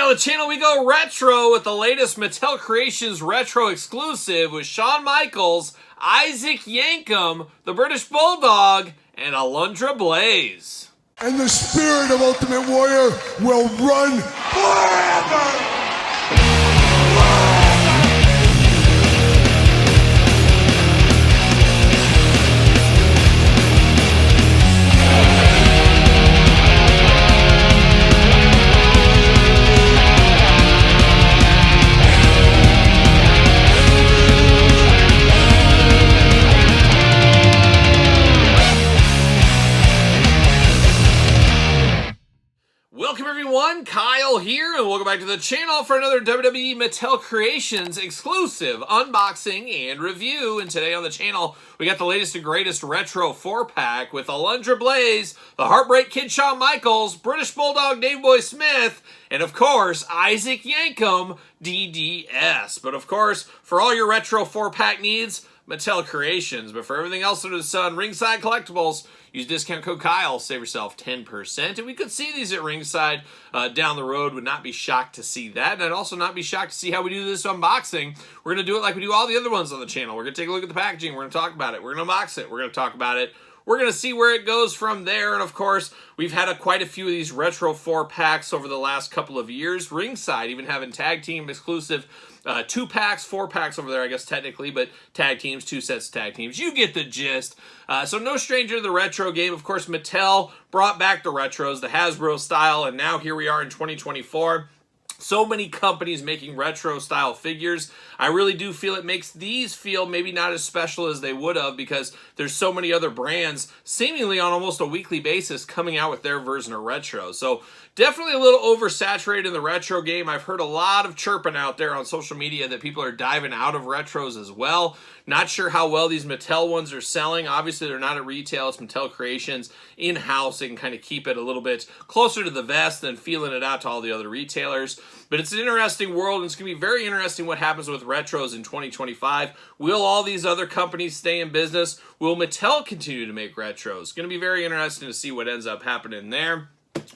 on the channel, we go retro with the latest Mattel Creations retro exclusive with Shawn Michaels, Isaac Yankem, the British Bulldog, and Alundra Blaze. And the spirit of Ultimate Warrior will run forever! Welcome everyone, Kyle here, and welcome back to the channel for another WWE Mattel Creations exclusive unboxing and review. And today on the channel, we got the latest and greatest retro 4-pack with Alundra Blaze, the Heartbreak Kid Shawn Michaels, British Bulldog Dave Boy Smith, and of course, Isaac Yankem, DDS. But of course, for all your retro 4-pack needs, Mattel Creations. But for everything else under the sun, Ringside Collectibles, use discount code Kyle, save yourself 10%. And we could see these at Ringside down the road. Would not be shocked to see that. And I'd also not be shocked to see how we do this unboxing. We're going to do it like we do all the other ones on the channel. We're going to take a look at the packaging. We're going to talk about it. We're going to unbox it. We're going to talk about it. We're going to see where it goes from there. And of course, we've had quite a few of these retro 4-packs over the last couple of years. Ringside even having tag team exclusive 2-packs, 4-packs over there, I guess, technically, but tag teams, 2 sets of tag teams. You get the gist. So no stranger to the retro game. Of course, Mattel brought back the retros, the Hasbro style, and now here we are in 2024. So many companies making retro style figures. I really do feel it makes these feel maybe not as special as they would have because there's so many other brands seemingly on almost a weekly basis coming out with their version of retro. So definitely a little oversaturated in the retro game. I've heard a lot of chirping out there on social media that people are diving out of retros as well. Not sure how well these Mattel ones are selling. Obviously, they're not at retail. It's Mattel Creations in-house. They can kind of keep it a little bit closer to the vest than feeling it out to all the other retailers. But it's an interesting world, and it's going to be very interesting what happens with retros in 2025. Will all these other companies stay in business? Will Mattel continue to make retros? It's going to be very interesting to see what ends up happening there.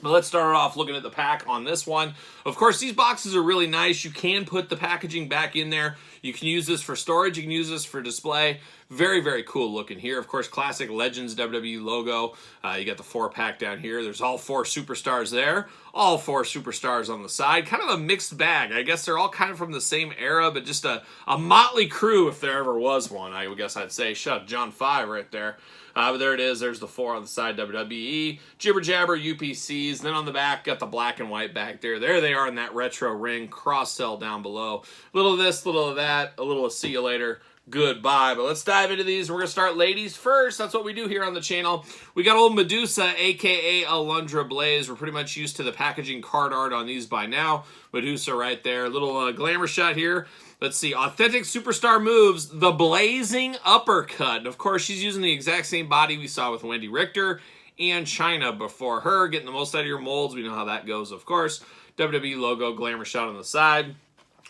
But let's start off looking at the pack on this one. Of course, these boxes are really nice. You can put the packaging back in there. You can use this for storage. You can use this for display. Very, very cool looking here. Of course, classic Legends WWE logo. You got the 4-pack down here. There's all 4 superstars there. All 4 superstars on the side. Kind of a mixed bag. I guess they're all kind of from the same era, but just a motley crew if there ever was one. I guess I'd say. Shut John 5 right there. But there it is. There's the 4 on the side, WWE. Jibber Jabber, UPCs. Then on the back, got the black and white back there. There they are in that retro ring. Cross-sell down below. A little of this, a little of that. A little of see you later. Goodbye. But let's dive into these. We're going to start ladies first. That's what we do here on the channel. We got old Medusa, a.k.a. Alundra Blaze. We're pretty much used to the packaging card art on these by now. Medusa right there. Little glamour shot here. Let's see, authentic superstar moves, the blazing uppercut. And of course, she's using the exact same body we saw with Wendy Richter and Chyna before her, getting the most out of your molds. We know how that goes, of course. WWE logo, glamour shot on the side.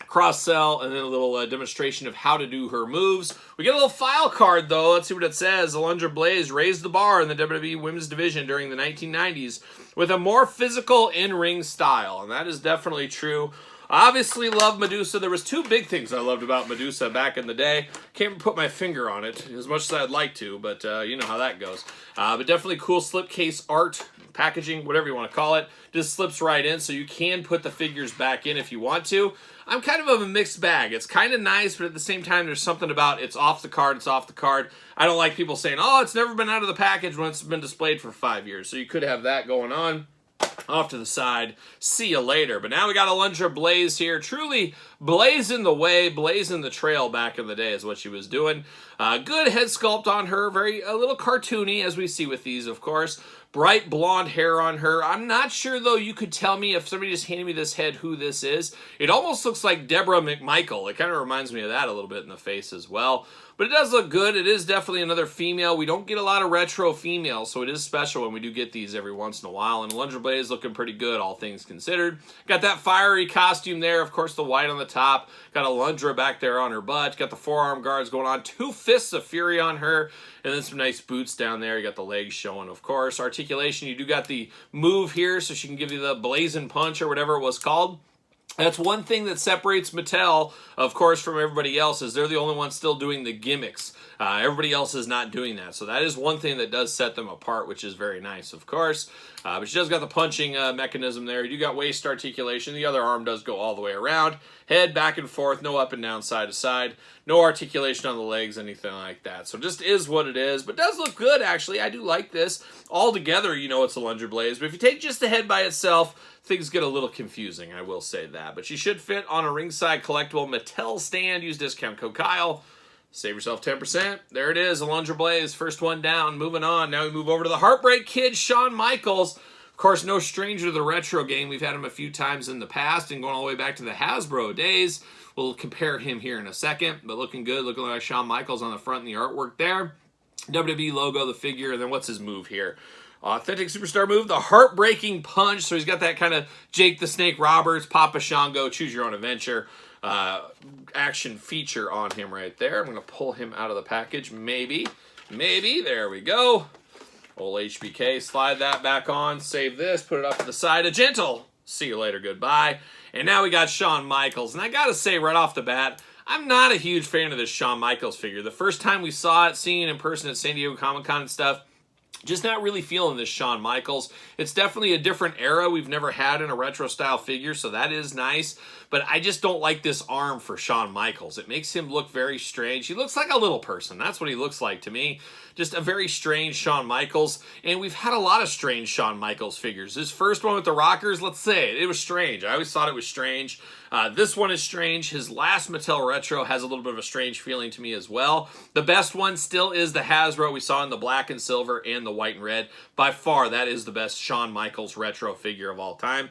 Cross-sell, and then a little demonstration of how to do her moves. We get a little file card, though. Let's see what it says. Alundra Blaze raised the bar in the WWE Women's Division during the 1990s with a more physical in-ring style, and that is definitely true. Obviously love Medusa. There was 2 big things I loved about Medusa back in the day. Can't put my finger on it as much as I'd like to, but you know how that goes. But definitely cool slipcase art, packaging, whatever you want to call it. Just slips right in, so you can put the figures back in if you want to. I'm kind of a mixed bag. It's kind of nice, but at the same time, there's something about it's off the card, it's off the card. I don't like people saying, oh, it's never been out of the package when it's been displayed for 5 years. So you could have that going on. Off to the side, see you later. But now we got Alundra Blaze here, truly blazing the way, blazing the trail back in the day is what she was doing. Good head sculpt on her, a little cartoony as we see with these, of course. Bright blonde hair on her. I'm not sure, though, you could tell me if somebody just handed me this head who this is. It almost looks like Deborah McMichael. It kind of reminds me of that a little bit in the face as well. But it does look good. It is definitely another female. We don't get a lot of retro females, so it is special when we do get these every once in a while. And Alundra Blaze looking pretty good, all things considered. Got that fiery costume there. Of course, the white on the top. Got Alundra back there on her butt. Got the forearm guards going on. 2 fists of fury on her. And then some nice boots down there. You got the legs showing, of course. Articulation, you do got the move here, so she can give you the blazing punch or whatever it was called. That's one thing that separates Mattel, of course, from everybody else, is they're the only ones still doing the gimmicks. Everybody else is not doing that. So that is one thing that does set them apart, which is very nice, of course. But she does got the punching mechanism there. You got waist articulation. The other arm does go all the way around. Head back and forth, no up and down, side to side. No articulation on the legs, anything like that. So just is what it is. But does look good, actually. I do like this. All together, you know it's a Lunger Blaze. But if you take just the head by itself, things get a little confusing, I will say that. But she should fit on a ringside collectible Mattel stand. Use discount code Kyle. Save yourself 10%. There it is, a Lunger Blaze. First one down. Moving on. Now we move over to the Heartbreak Kid, Shawn Michaels. Of course, no stranger to the retro game. We've had him a few times in the past and going all the way back to the Hasbro days. We'll compare him here in a second. But looking good. Looking like Shawn Michaels on the front and the artwork there. WWE logo, the figure, and then what's his move here? Authentic superstar move, the heartbreaking punch. So he's got that kind of Jake the Snake Roberts, Papa Shango, choose your own adventure action feature on him right there. I'm going to pull him out of the package. Maybe. There we go. Old HBK, slide that back on, save this, put it up to the side. A gentle see you later, goodbye. And now we got Shawn Michaels. And I got to say right off the bat, I'm not a huge fan of this Shawn Michaels figure. The first time we saw it, seeing it in person at San Diego Comic-Con and stuff, just not really feeling this Shawn Michaels. It's definitely a different era we've never had in a retro style figure, so that is nice. But I just don't like this arm for Shawn Michaels. It makes him look very strange. He looks like a little person. That's what he looks like to me. Just a very strange Shawn Michaels. And we've had a lot of strange Shawn Michaels figures. This first one with the rockers, let's say it was strange. I always thought it was strange. This one is strange. His last Mattel Retro has a little bit of a strange feeling to me as well. The best one still is the Hasbro we saw in the black and silver and the white and red. By far, that is the best Shawn Michaels retro figure of all time.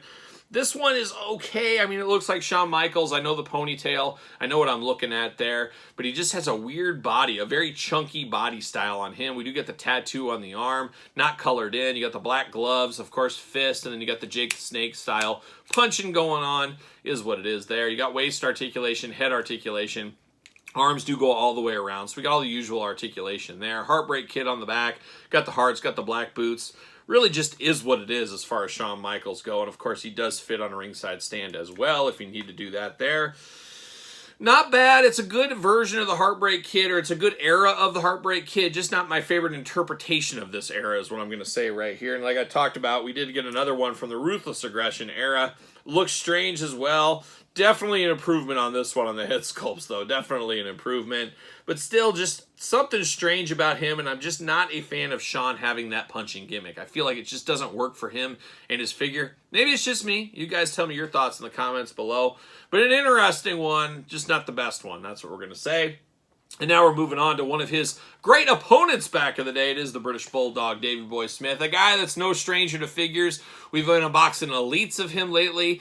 This one is okay. I mean, it looks like Shawn Michaels. I know the ponytail. I know what I'm looking at there. But he just has a weird body, a very chunky body style on him. We do get the tattoo on the arm, not colored in. You got the black gloves, of course, fist, and then you got the Jake the Snake style punching going on, is what it is there. You got waist articulation, head articulation. Arms do go all the way around, so we got all the usual articulation there. Heartbreak Kid on the back. Got the hearts, got the black boots. Really just is what it is as far as Shawn Michaels go. And, of course, he does fit on a ringside stand as well if you need to do that there. Not bad. It's a good version of the Heartbreak Kid, or it's a good era of the Heartbreak Kid. Just not my favorite interpretation of this era is what I'm going to say right here. And like I talked about, we did get another one from the Ruthless Aggression era. Looks strange as well. Definitely an improvement on this one on the head sculpts, though. Definitely an improvement. But still, just something strange about him, and I'm just not a fan of Shawn having that punching gimmick. I feel like it just doesn't work for him and his figure. Maybe it's just me. You guys tell me your thoughts in the comments below. But an interesting one, just not the best one. That's what we're going to say. And now we're moving on to one of his great opponents back in the day. It is the British Bulldog, Davey Boy Smith, a guy that's no stranger to figures. We've been unboxing elites of him lately.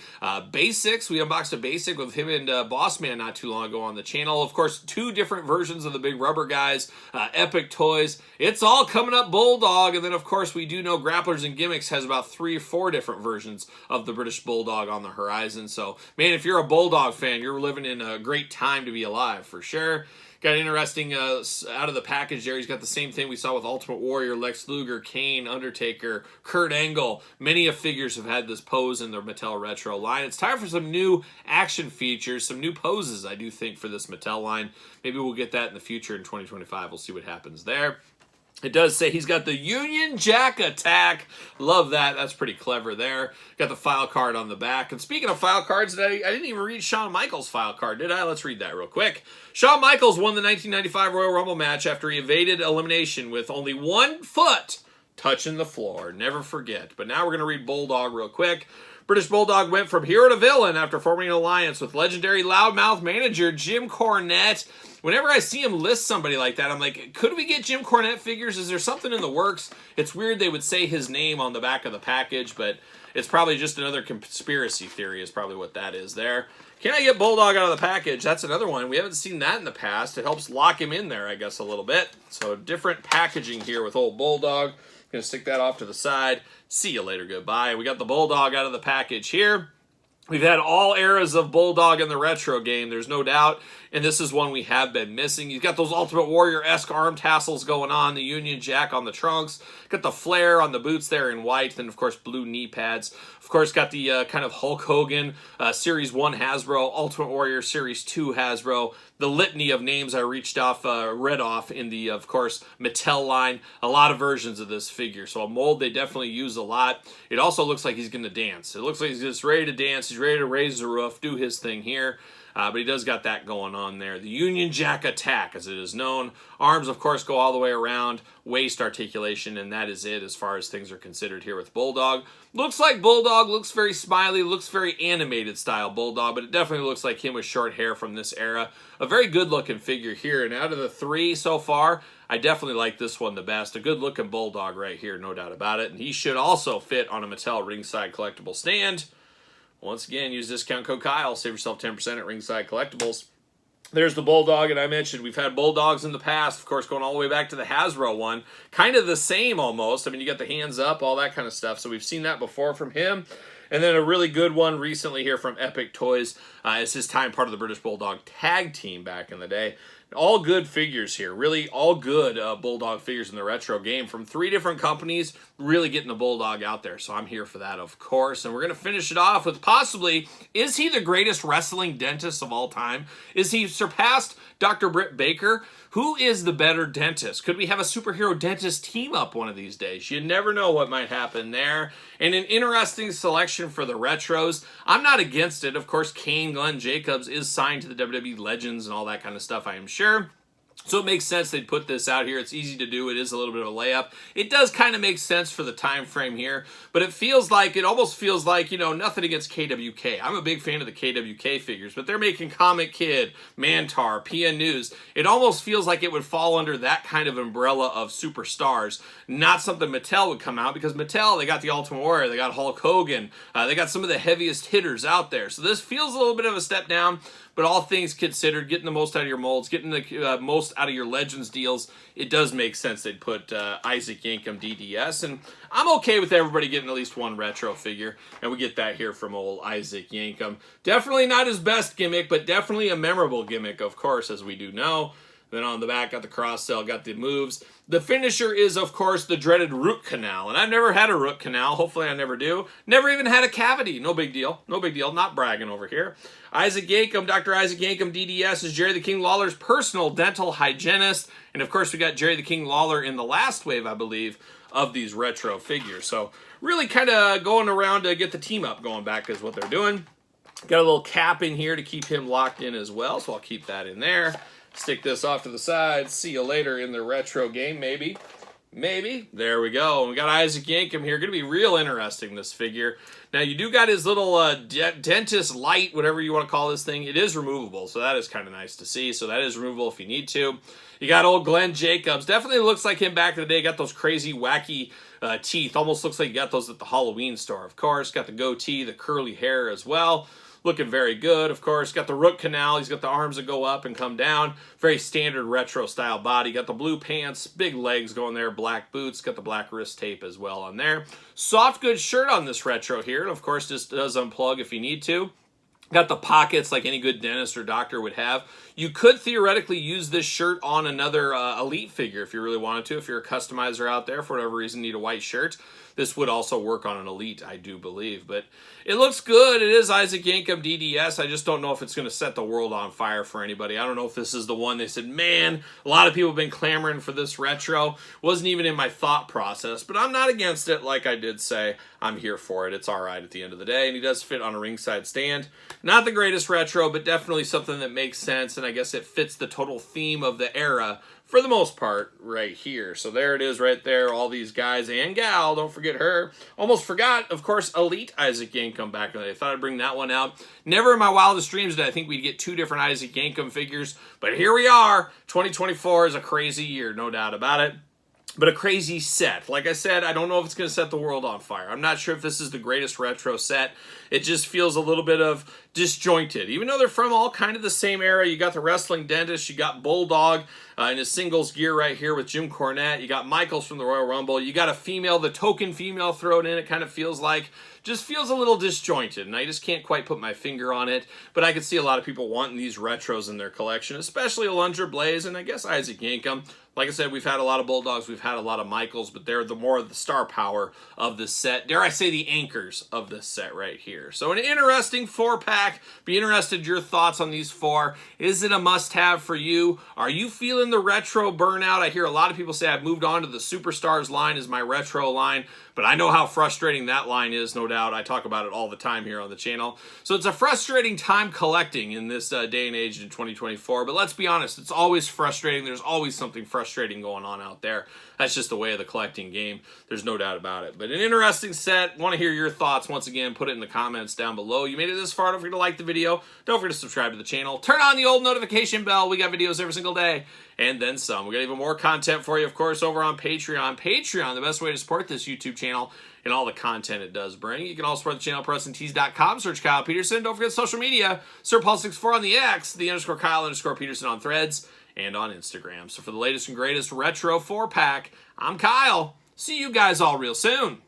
Basics, we unboxed a basic with him and Boss Man not too long ago on the channel. Of course, 2 different versions of the big rubber guys, Epic Toys. It's all coming up Bulldog. And then, of course, we do know Grapplers and Gimmicks has about 3 or 4 different versions of the British Bulldog on the horizon. So, man, if you're a Bulldog fan, you're living in a great time to be alive, for sure. Got interesting out of the package there. He's got the same thing we saw with Ultimate Warrior, Lex Luger, Kane, Undertaker, Kurt Angle. Many of figures have had this pose in their Mattel Retro line. It's time for some new action features, some new poses, I do think, for this Mattel line. Maybe we'll get that in the future in 2025. We'll see what happens there. It does say he's got the Union Jack attack. Love that. That's pretty clever there. Got the file card on the back. And speaking of file cards, I didn't even read Shawn Michaels' file card, did I? Let's read that real quick. Shawn Michaels won the 1995 Royal Rumble match after he evaded elimination with only 1 foot touching the floor. Never forget. But now we're going to read Bulldog real quick. British Bulldog went from hero to villain after forming an alliance with legendary loudmouth manager Jim Cornette. Whenever I see him list somebody like that, I'm like, could we get Jim Cornette figures? Is there something in the works? It's weird they would say his name on the back of the package, but it's probably just another conspiracy theory is probably what that is there. Can I get Bulldog out of the package? That's another one. We haven't seen that in the past. It helps lock him in there, I guess, a little bit. So different packaging here with old Bulldog. Gonna stick that off to the side. See you later, goodbye. We got the Bulldog out of the package here. We've had all eras of Bulldog in the retro game, there's no doubt, and this is one we have been missing. You've got those Ultimate Warrior-esque arm tassels going on, the Union Jack on the trunks, got the flare on the boots there in white, and of course blue knee pads. Of course, got the kind of Hulk Hogan Series 1 Hasbro, Ultimate Warrior Series 2 Hasbro, the litany of names I read off in the, of course, Mattel line. A lot of versions of this figure. So a mold they definitely use a lot. It also looks like he's going to dance. It looks like he's just ready to dance. He's ready to raise the roof, do his thing here. But he does got that going on there. The Union Jack attack, as it is known. Arms, of course, go all the way around. Waist articulation, and that is it as far as things are considered here with Bulldog. Looks like Bulldog, looks very smiley, looks very animated style Bulldog, but it definitely looks like him with short hair from this era. A very good looking figure here, and out of the three so far, I definitely like this one the best. A good looking Bulldog right here, no doubt about it. And he should also fit on a Mattel Ringside Collectible stand. Once again, use discount code Kyle, save yourself 10% at Ringside Collectibles. There's the Bulldog, and I mentioned we've had Bulldogs in the past, of course, going all the way back to the Hasbro one. Kind of the same almost. I mean, you got the hands up, all that kind of stuff. So we've seen that before from him. And then a really good one recently here from Epic Toys. It's his time part of the British Bulldog tag team back in the day. All good figures here. Really all good Bulldog figures in the retro game from 3 different companies, really getting the Bulldog out there. So I'm here for that, of course. And we're going to finish it off with possibly, is he the greatest wrestling dentist of all time? Is he surpassed Dr. Britt Baker? Who is the better dentist? Could we have a superhero dentist team up one of these days? You never know what might happen there. And an interesting selection for the retros. I'm not against it. Of course, Kane, Glenn Jacobs is signed to the WWE Legends and all that kind of stuff, I am sure. So it makes sense they'd put this out here. It's easy to do. It is a little bit of a layup. It does kind of make sense for the time frame here, but it almost feels like, you know, nothing against KWK. I'm a big fan of the KWK figures, but they're making Comic Kid, Mantar, PN News. It almost feels like it would fall under that kind of umbrella of superstars, not something Mattel would come out, because Mattel, they got the Ultimate Warrior, they got Hulk Hogan, they got some of the heaviest hitters out there. So this feels a little bit of a step down, but all things considered, getting the most out of your molds, getting the most out of your Legends deals, it does make sense they'd put Isaac Yankem DDS, and I'm okay with everybody getting at least one retro figure, and we get that here from old Isaac Yankem. Definitely not his best gimmick, but definitely a memorable gimmick, of course, as we do know. Then on the back, got the cross sell, got the moves. The finisher is, of course, the dreaded root canal. And I've never had a root canal. Hopefully I never do. Never even had a cavity. No big deal. No big deal. Not bragging over here. Isaac Yankem, Dr. Isaac Yankem DDS is Jerry the King Lawler's personal dental hygienist. And, of course, we got Jerry the King Lawler in the last wave, I believe, of these retro figures. So really kind of going around to get the team up going back is what they're doing. Got a little cap in here to keep him locked in as well, so I'll keep that in there. Stick this off to the side. See you later in the retro game, maybe. Maybe. There we go. We got Isaac Yankem here. Going to be real interesting, this figure. Now, you do got his little dentist light, whatever you want to call this thing. It is removable, so that is kind of nice to see. So that is removable if you need to. You got old Glenn Jacobs. Definitely looks like him back in the day. Got those crazy, wacky teeth. Almost looks like you got those at the Halloween store, of course. Got the goatee, the curly hair as well. Looking very good, of course. Got the root canal. He's got the arms that go up and come down. Very standard retro style body. Got the blue pants, big legs going there, black boots. Got the black wrist tape as well on there. Soft goods shirt on this retro here. And of course, just does unplug if you need to. Got the pockets like any good dentist or doctor would have. You could theoretically use this shirt on another Elite figure if you really wanted to. If you're a customizer out there, for whatever reason, need a white shirt. This would also work on an Elite, I do believe. But it looks good. It is Isaac Yankem DDS. I just don't know if it's going to set the world on fire for anybody. I don't know if this is the one they said, man, a lot of people have been clamoring for this retro. Wasn't even in my thought process. But I'm not against it. Like I did say, I'm here for it. It's all right at the end of the day. And he does fit on a ringside stand. Not the greatest retro, but definitely something that makes sense. And I guess it fits the total theme of the era for the most part right here. So there it is right there. All these guys and gal. Don't forget her. Almost forgot, of course, Elite Isaac Yankem back in the day. I thought I'd bring that one out. Never in my wildest dreams did I think we'd get 2 different Isaac Yankem figures. But here we are. 2024 is a crazy year, no doubt about it. But a crazy set. Like I said, I don't know if it's going to set the world on fire. I'm not sure if this is the greatest retro set. It just feels a little bit of disjointed. Even though they're from all kind of the same era. You got the wrestling dentist. You got Bulldog. in his singles gear right here with Jim Cornette. You got Michaels from the Royal Rumble. You got a female, the token female thrown in. It kind of feels like, just feels a little disjointed, and I just can't quite put my finger on it. But I could see a lot of people wanting these retros in their collection, especially Alundra Blaze and I guess Isaac Yankem. Like I said, we've had a lot of Bulldogs, we've had a lot of Michaels, but they're the more of the star power of this set. Dare I say the anchors of this set right here. So an interesting 4-pack. Be interested in your thoughts on these 4. Is it a must-have for you? Are you feeling the retro burnout? I hear a lot of people say I've moved on to the Superstars line as my retro line, but I know how frustrating that line is, no doubt. I talk about it all the time here on the channel. So it's a frustrating time collecting in this day and age in 2024, but let's be honest, it's always frustrating. There's always something frustrating going on out there. That's just the way of the collecting game. There's no doubt about it. But an interesting set. Want to hear your thoughts. Once again, put it in the comments down below. You made it this far. Don't forget to like the video. Don't forget to subscribe to the channel. Turn on the old notification bell. We got videos every single day. And then some. We got even more content for you, of course, over on Patreon. Patreon, the best way to support this YouTube channel and all the content it does bring. You can also support the channel at PresenTees.com. Search Kyle Peterson. Don't forget social media. SirPaul64 on the X, the _Kyle_Peterson on Threads, and on Instagram. So for the latest and greatest retro 4-pack, I'm Kyle. See you guys all real soon.